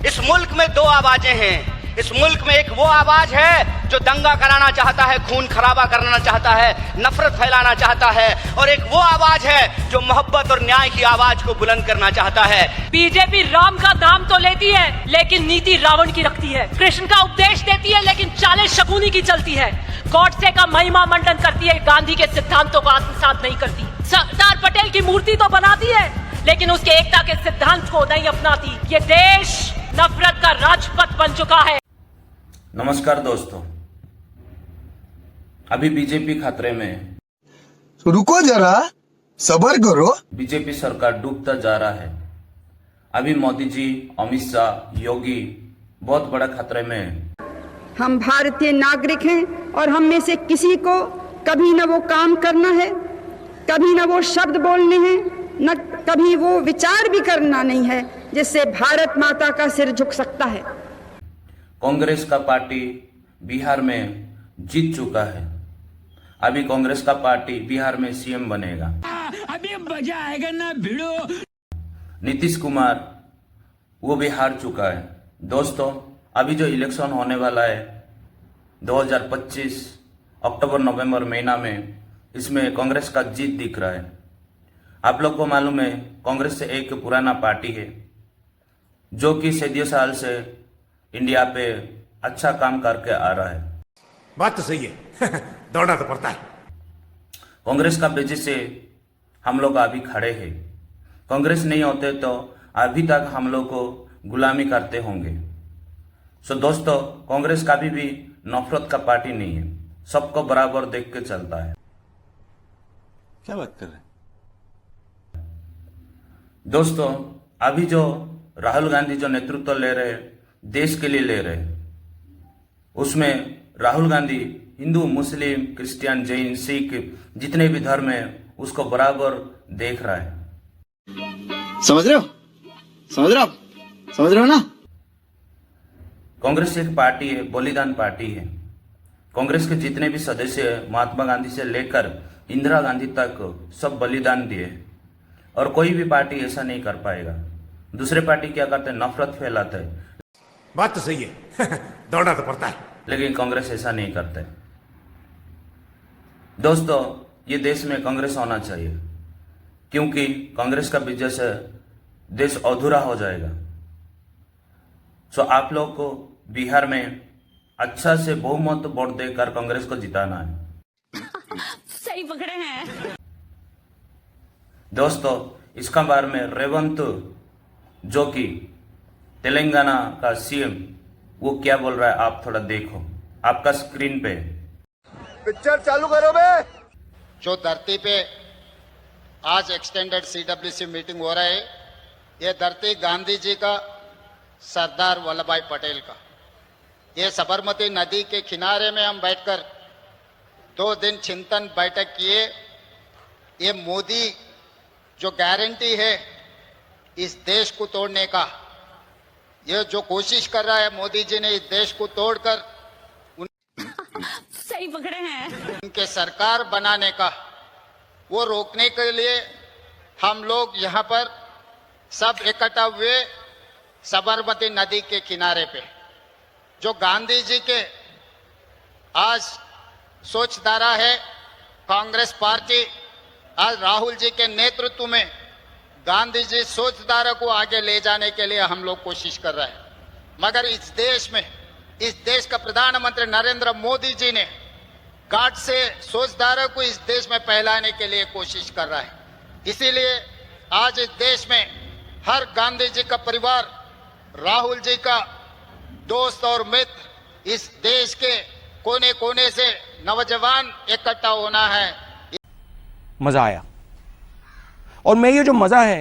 इस मुल्क में दो आवाजें हैं। इस मुल्क में एक वो आवाज है जो दंगा कराना चाहता है, खून खराबा करना चाहता है, नफरत फैलाना चाहता है, और एक वो आवाज है जो मोहब्बत और न्याय की आवाज को बुलंद करना चाहता है। बीजेपी राम का दाम तो लेती है लेकिन नीति रावण की रखती है। कृष्ण का उपदेश देती है लेकिन चालें शकुनी की चलती है। गॉडसे का महिमा मंडन करती है, गांधी के सिद्धांतों को आत्मसात नहीं करती। सरदार पटेल की मूर्ति तो बनाती है लेकिन उसके एकता के सिद्धांत को नहीं अपनाती। ये देश नफरत का राजपथ बन चुका है। नमस्कार दोस्तों, अभी बीजेपी खतरे में। रुको जरा, सब्र करो। बीजेपी सरकार डूबता जा रहा है। अभी मोदी जी, अमित शाह, योगी बहुत बड़ा खतरे में है। हम भारतीय नागरिक हैं और हम में से किसी को कभी न वो काम करना है, कभी न वो शब्द बोलने हैं, न कभी वो विचार भी करना नहीं है जिससे भारत माता का सिर झुक सकता है। कांग्रेस का पार्टी बिहार में जीत चुका है। अभी कांग्रेस का पार्टी बिहार में सीएम बनेगा। अभी मजा आएगा ना भिड़ो। नीतीश कुमार वो भी हार चुका है। दोस्तों, अभी जो इलेक्शन होने वाला है 2025 अक्टूबर नवंबर महीना में, इसमें कांग्रेस का जीत दिख रहा है। आप लोग को मालूम है, कांग्रेस से एक पुराना पार्टी है जो कि सदियों साल से इंडिया पे अच्छा काम करके आ रहा है। बात तो सही है। दौड़ना तो पड़ता है। कांग्रेस का वजह से हम लोग अभी खड़े हैं। कांग्रेस नहीं होते तो अभी तक हम लोग को गुलामी करते होंगे। सो दोस्तों, कांग्रेस कभी भी नफरत का पार्टी नहीं है, सबको बराबर देख के चलता है। क्या बात कर रहे हैं दोस्तों? अभी जो राहुल गांधी जो नेतृत्व ले रहे हैं, देश के लिए ले रहे हैं, उसमें राहुल गांधी हिंदू, मुस्लिम, क्रिश्चियन, जैन, सिख जितने भी धर्म है उसको बराबर देख रहा है। समझ रहे हो? समझ रहे हो? समझ रहे हो ना? कांग्रेस एक पार्टी है, बलिदान पार्टी है। कांग्रेस के जितने भी सदस्य हैं, महात्मा गांधी से लेकर इंदिरा गांधी तक सब बलिदान दिए, और कोई भी पार्टी ऐसा नहीं कर पाएगा। दूसरे पार्टी क्या करते हैं? नफरत फैलाते हैं। बात तो सही है। दौड़ना तो पड़ता है। लेकिन कांग्रेस ऐसा नहीं करते। दोस्तों, ये देश में कांग्रेस होना चाहिए, क्योंकि कांग्रेस का वजह से देश अधूरा हो जाएगा। सो आप लोग को बिहार में अच्छा से बहुमत वोट देकर कांग्रेस को जिताना है। सही पकड़े हैं दोस्तों, इसका बारे में रेवंत जो कि तेलंगाना का सीएम, वो क्या बोल रहा है आप थोड़ा देखो, आपका स्क्रीन पे। पिक्चर चालू करो बे। जो धरती पे आज एक्सटेंडेड सीडब्ल्यूसी मीटिंग हो रहा है, ये धरती गांधी जी का, सरदार वल्लभ भाई पटेल का। ये साबरमती नदी के किनारे में हम बैठकर 2 दिन चिंतन बैठक किए। ये मोदी जो गारंटी है इस देश को तोड़ने का, ये जो कोशिश कर रहा है मोदी जी ने इस देश को तोड़कर सही पकड़े हैं उनके सरकार बनाने का, वो रोकने के लिए हम लोग यहाँ पर सब इकट्ठा हुए साबरमती नदी के किनारे पे। जो गांधी जी के आज सोचधारा है, कांग्रेस पार्टी आज राहुल जी के नेतृत्व में गांधी जी सोचधारा को आगे ले जाने के लिए हम लोग कोशिश कर रहे हैं। मगर इस देश में, इस देश का प्रधानमंत्री नरेंद्र मोदी जी ने गांठ से सोचधारा को इस देश में फैलाने के लिए कोशिश कर रहा है। इसीलिए आज इस देश में हर गांधी जी का परिवार, राहुल जी का दोस्त और मित्र, इस देश के कोने कोने से नौजवान इकट्ठा होना है। मजा आया, और मैं ये जो मजा है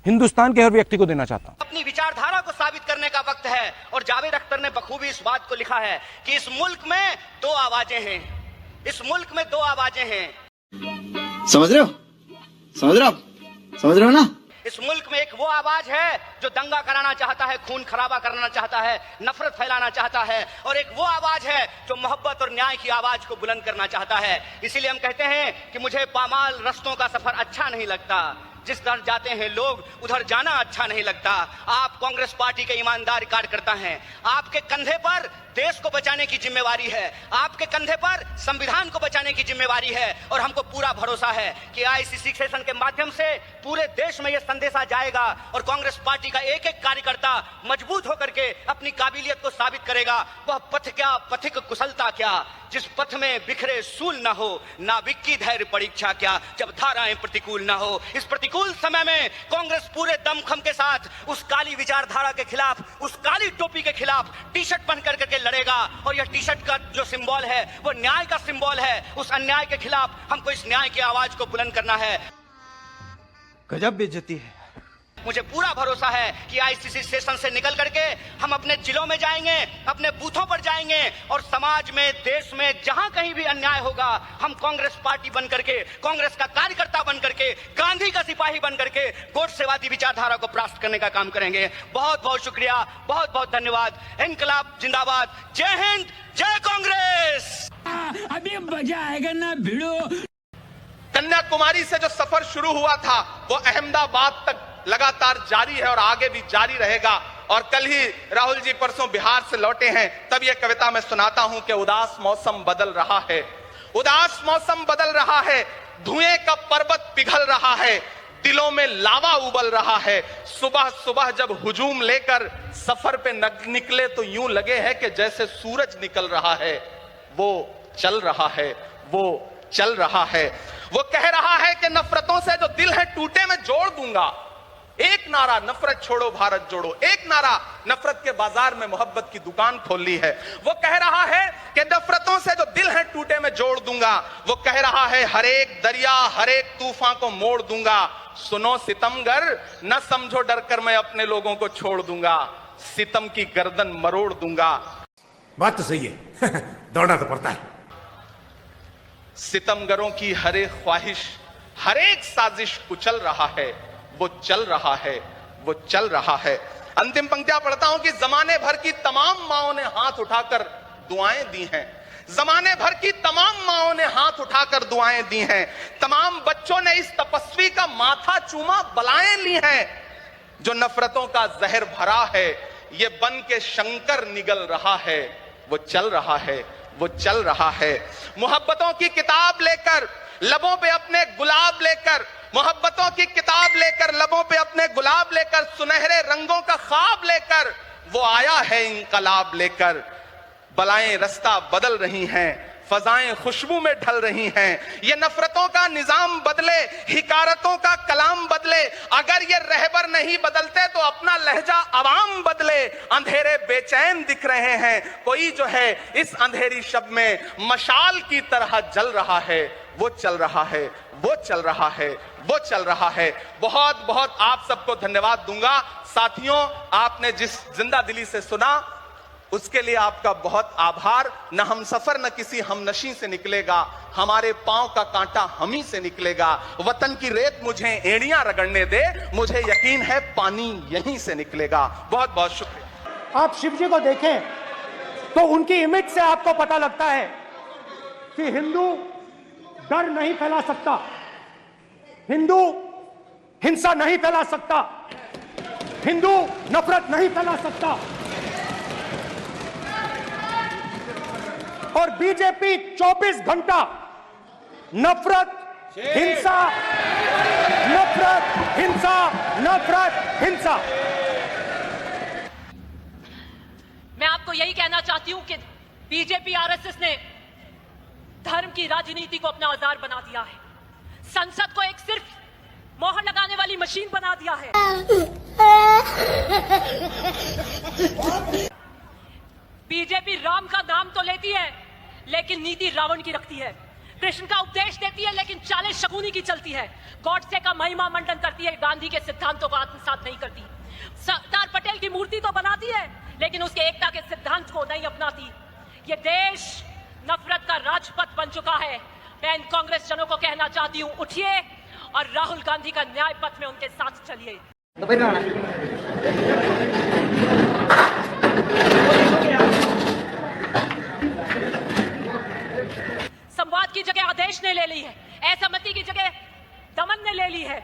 हिंदुस्तान के हर व्यक्ति को देना चाहता हूं। अपनी विचारधारा को साबित करने का वक्त है, और जावेद अख्तर ने बखूबी इस बात को लिखा है कि इस मुल्क में 2 आवाजें हैं। इस मुल्क में 2 आवाजें हैं। समझ रहे हो? समझ रहे हो? समझ रहे हो ना? इस मुल्क में एक वो आवाज है जो दंगा कराना चाहता है, खून खराबा करना चाहता है, नफरत फैलाना चाहता है, और एक वो आवाज है जो मोहब्बत और न्याय की आवाज को बुलंद करना चाहता है। इसीलिए हम कहते हैं कि मुझे पामाल रस्तों का सफर अच्छा नहीं लगता, जिस तरह जाते हैं लोग उधर जाना अच्छा नहीं लगता। आप कांग्रेस पार्टी के ईमानदार कार्यकर्ता हैं, आपके कंधे पर देश को बचाने की जिम्मेवारी है, आपके कंधे पर संविधान को बचाने की जिम्मेवारी है, और हमको पूरा भरोसा है कि आईसीसी सेशन के माध्यम से पूरे देश में यह संदेशा जाएगा और कांग्रेस पार्टी का एक एक कार्यकर्ता मजबूत होकर के अपनी काबिलियत को साबित करेगा। वह पथ क्या, पथिक कुशलता क्या, जिस पथ में बिखरे सूल न हो, नाविक की धैर्य परीक्षा क्या, जब धाराएं प्रतिकूल न हो। इस प्रतिकूल समय में कांग्रेस पूरे दमखम के साथ उस काली विचारधारा के खिलाफ, उस काली टोपी के खिलाफ टी शर्ट पहन करके लड़ेगा, और यह टी शर्ट का जो सिंबल है वो न्याय का सिंबल है। उस अन्याय के खिलाफ हमको इस न्याय की आवाज को बुलंद करना है। गजब बेइज्जती है। मुझे पूरा भरोसा है कि आईसीसी सेशन से निकल करके हम अपने जिलों में जाएंगे, अपने बूथों पर जाएंगे, और समाज में, देश में जहां कहीं भी अन्याय होगा, हम कांग्रेस पार्टी बन करके, कांग्रेस का कार्यकर्ता बन करके, गांधी का सिपाही बन करके गोडसेवादी विचारधारा को परास्त करने का काम करेंगे। बहुत बहुत शुक्रिया, बहुत बहुत धन्यवाद। इनकलाब जिंदाबाद, जय हिंद, जय कांग्रेस। अभी मजा आएगा ना भिड़ो। कन्याकुमारी से जो सफर शुरू हुआ था वो अहमदाबाद तक लगातार जारी है और आगे भी जारी रहेगा। और कल ही राहुल जी परसों बिहार से लौटे हैं, तब यह कविता मैं सुनाता हूं कि उदास मौसम बदल रहा है, उदास मौसम बदल रहा है, धुएं का पर्वत पिघल रहा है, दिलों में लावा उबल रहा है। सुबह सुबह जब हुजूम लेकर सफर पे निकले तो यूं लगे है कि जैसे सूरज निकल रहा है। वो चल रहा है, वो चल रहा है। वो कह रहा है कि नफरतों से जो दिल है टूटे मैं जोड़ दूंगा। एक नारा नफरत छोड़ो भारत जोड़ो, एक नारा नफरत के बाजार में मोहब्बत की दुकान खोल ली है। वो कह रहा है कि नफरतों से जो दिल है टूटे मैं जोड़ दूंगा। वो कह रहा है हर एक दरिया, हर एक तूफान को मोड़ दूंगा। सुनो सितमगर, न समझो डर कर मैं अपने लोगों को छोड़ दूंगा, सितम की गर्दन मरोड़ दूंगा। बात तो सही है दौड़ना तो पड़ता है। सितमगरों की हर एक ख्वाहिश, हर एक साजिश कुचल रहा है, वो चल रहा है, वो चल रहा है। अंतिम पंक्तियां पढ़ता हूं कि जमाने भर की तमाम माओं ने हाथ उठाकर दुआएं दी हैं, जमाने भर की तमाम माओं ने हाथ उठाकर दुआएं दी हैं, तमाम बच्चों ने इस तपस्वी का माथा चूमा, बलाएं ली हैं। जो नफरतों का जहर भरा है ये बन के शंकर निगल रहा है, वो चल रहा है, वो चल रहा है। मोहब्बतों की किताब लेकर, लबों पे अपने गुलाब लेकर, मोहब्बतों की किताब लेकर, लबों पे अपने गुलाब लेकर, सुनहरे रंगों का ख्वाब लेकर वो आया है इनकलाब लेकर। बलाएं रास्ता बदल रही हैं, फजाएं खुशबू में ढल रही हैं। ये नफरतों का निजाम बदले, हिकारतों का कलाम बदले। अगर ये रहबर नहीं बदलते तो अपना लहजा अवाम बदले। अंधेरे बेचैन दिख रहे हैं, कोई जो है इस अंधेरी शब में मशाल की तरह जल रहा है, वो चल रहा है, वो चल रहा है, वो चल रहा है। बहुत बहुत आप सबको धन्यवाद दूंगा। साथियों, आपने जिस जिंदा दिली से सुना उसके लिए आपका बहुत आभार। न हम सफर न किसी हमनशी से निकलेगा, हमारे पांव का कांटा हम ही से निकलेगा। वतन की रेत मुझे एड़ियां रगड़ने दे, मुझे यकीन है पानी यहीं से निकलेगा। बहुत बहुत शुक्रिया। आप शिव जी को देखें तो उनकी इमेज से आपको पता लगता है कि हिंदू डर नहीं फैला सकता, हिंदू हिंसा नहीं फैला सकता, हिंदू नफरत नहीं फैला सकता। और बीजेपी 24 घंटा नफरत, हिंसा, नफरत, हिंसा, नफरत, हिंसा। मैं आपको यही कहना चाहती हूं कि बीजेपी आरएसएस ने धर्म की राजनीति को अपना औजार बना दिया है, संसद को एक सिर्फ मोहर लगाने वाली मशीन बना दिया है। बीजेपी राम का नाम तो लेती है लेकिन नीति रावण की रखती है, कृष्ण का उपदेश देती है लेकिन चालें शकुनी की चलती है, गॉडसे का महिमा मंडन करती है, गांधी के सिद्धांतों को आत्मसात नहीं करती। सरदार पटेल की मूर्ति तो बनाती है लेकिन उसके एकता के सिद्धांत को नहीं अपनाती। ये देश नफरत का राजपथ बन चुका है। मैं इन कांग्रेस जनों को कहना चाहती हूं, उठिए और राहुल गांधी का न्याय पथ में उनके साथ चलिए। संवाद की जगह आदेश ने ले ली है, असहमति की जगह दमन ने ले ली है।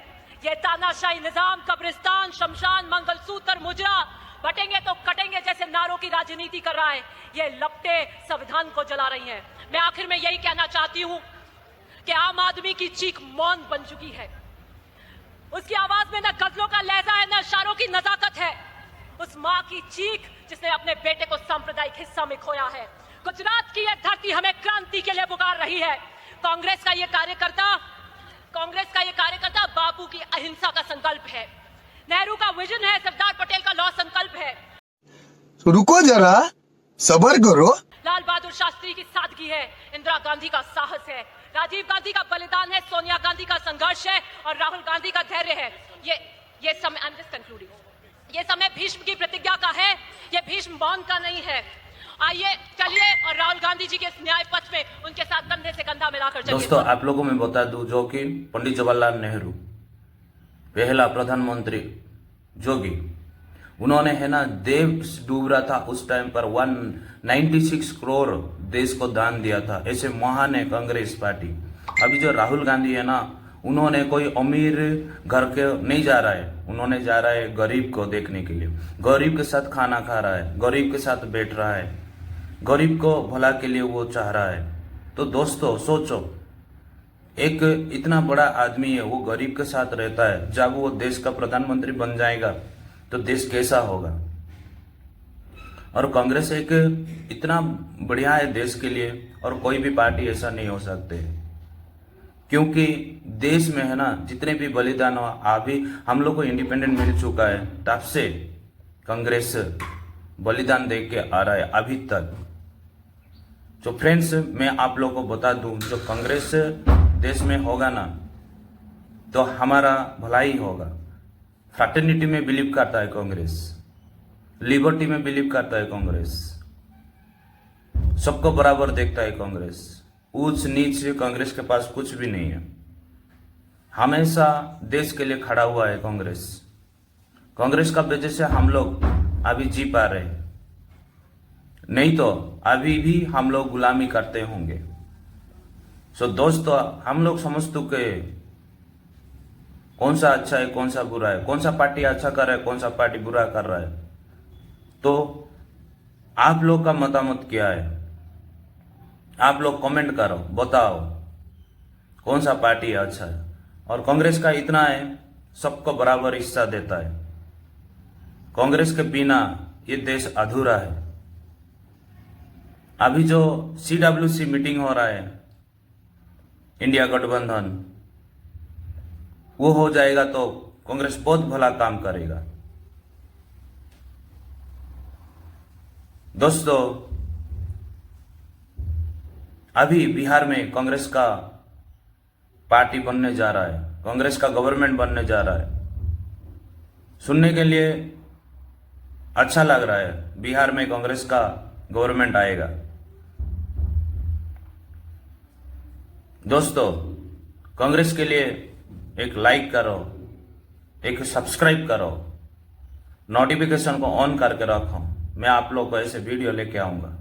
ये तानाशाही निजाम, कब्रिस्तान, शमशान, मंगलसूत्र, मुजरा, बटेंगे तो कटेंगे जैसे नारों की राजनीति कर रहा है। ये लपटे संविधान को जला रही हैं। मैं आखिर में यही कहना चाहती हूं कि आम आदमी की चीख मौन बन चुकी है। उसकी आवाज में न गजलों का लहजा है, न इशारों की नजाकत है। उस माँ की चीख जिसने अपने बेटे को सांप्रदायिक हिस्सा में खोया है। गुजरात की यह धरती हमें क्रांति के लिए पुकार रही है। कांग्रेस का ये कार्यकर्ता बापू की अहिंसा का संकल्प है, नेहरू का विजन है, सरदार पटेल का लौह संकल्प है। रुको जरा, सबर करो। लाल बहादुर शास्त्री की सादगी है, इंदिरा गांधी का साहस है, राजीव गांधी का बलिदान है, सोनिया गांधी का संघर्ष है और राहुल गांधी का धैर्य है। ये समय, आई एम जस्ट कंक्लूडिंग, ये समय भीष्म की प्रतिज्ञा का है, ये भीष्म मौन का नहीं है। आइए चलिए और राहुल गांधी जी के इस न्याय पथ में उनके साथ कंधे से कंधा मिलाकर चलिए। दोस्तों, आप लोगों में बता दूं जो कि पंडित जवाहरलाल नेहरू, पहला प्रधानमंत्री जोगी, उन्होंने है ना, देश डूब रहा था उस टाइम पर 196 करोड़ देश को दान दिया था। ऐसे महान है कांग्रेस पार्टी। अभी जो राहुल गांधी है ना, उन्होंने कोई अमीर घर के नहीं जा रहा है, उन्होंने जा रहा है गरीब को देखने के लिए, गरीब के साथ खाना खा रहा है, गरीब के साथ बैठ रहा है, गरीब को भला के लिए वो चाह रहा है। तो दोस्तों सोचो, एक इतना बड़ा आदमी है, वो गरीब के साथ रहता है, जब वो देश का प्रधानमंत्री बन जाएगा तो देश कैसा होगा। और कांग्रेस एक इतना बढ़िया है देश के लिए, और कोई भी पार्टी ऐसा नहीं हो सकते, क्योंकि देश में है ना जितने भी बलिदान हो, अभी हम लोग को इंडिपेंडेंट मिल चुका है, तब से कांग्रेस बलिदान दे के आ रहा है अभी तक। तो फ्रेंड्स, मैं आप लोगों को बता दूं, जो कांग्रेस देश में होगा ना तो हमारा भलाई होगा। फ्रैटर्निटी में बिलीव करता है कांग्रेस, लिबर्टी में बिलीव करता है कांग्रेस, सबको बराबर देखता है कांग्रेस, ऊंच नीच कांग्रेस के पास कुछ भी नहीं है। हमेशा देश के लिए खड़ा हुआ है कांग्रेस। कांग्रेस का वजह से हम लोग अभी जी पा रहे हैं, नहीं तो अभी भी हम लोग गुलामी करते होंगे। सो दोस्तों, हम लोग समझते कि कौन सा अच्छा है, कौन सा बुरा है, कौन सा पार्टी अच्छा कर रहा है, कौन सा पार्टी बुरा कर रहा है। तो आप लोग का मतामत क्या है, आप लोग कमेंट करो, बताओ कौन सा पार्टी अच्छा है। और कांग्रेस का इतना है, सबको बराबर हिस्सा देता है। कांग्रेस के बिना ये देश अधूरा है। अभी जो CWC मीटिंग हो रहा है, इंडिया गठबंधन, वो हो जाएगा तो कांग्रेस बहुत भला काम करेगा। दोस्तों, अभी बिहार में कांग्रेस का पार्टी बनने जा रहा है, कांग्रेस का गवर्नमेंट बनने जा रहा है। सुनने के लिए अच्छा लग रहा है, बिहार में कांग्रेस का गवर्नमेंट आएगा। दोस्तों, कांग्रेस के लिए एक लाइक करो, एक सब्सक्राइब करो, नोटिफिकेशन को ऑन करके रखो। मैं आप लोग को ऐसे वीडियो लेके आऊंगा।